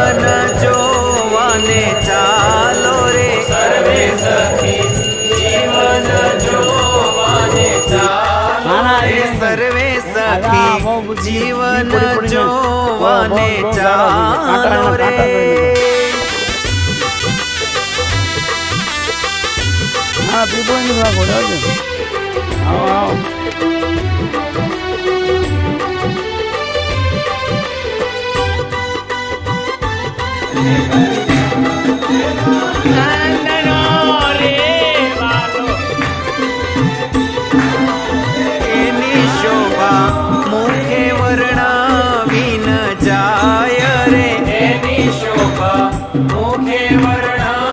જીવન જોવાને ચાલો રે સર્વે સખી જીવન જોવાને ચાલો રે સર્વે સખી જીવન જોવાને ચાલો રે હા પીપો ની ભાગ આવજો આવો આવો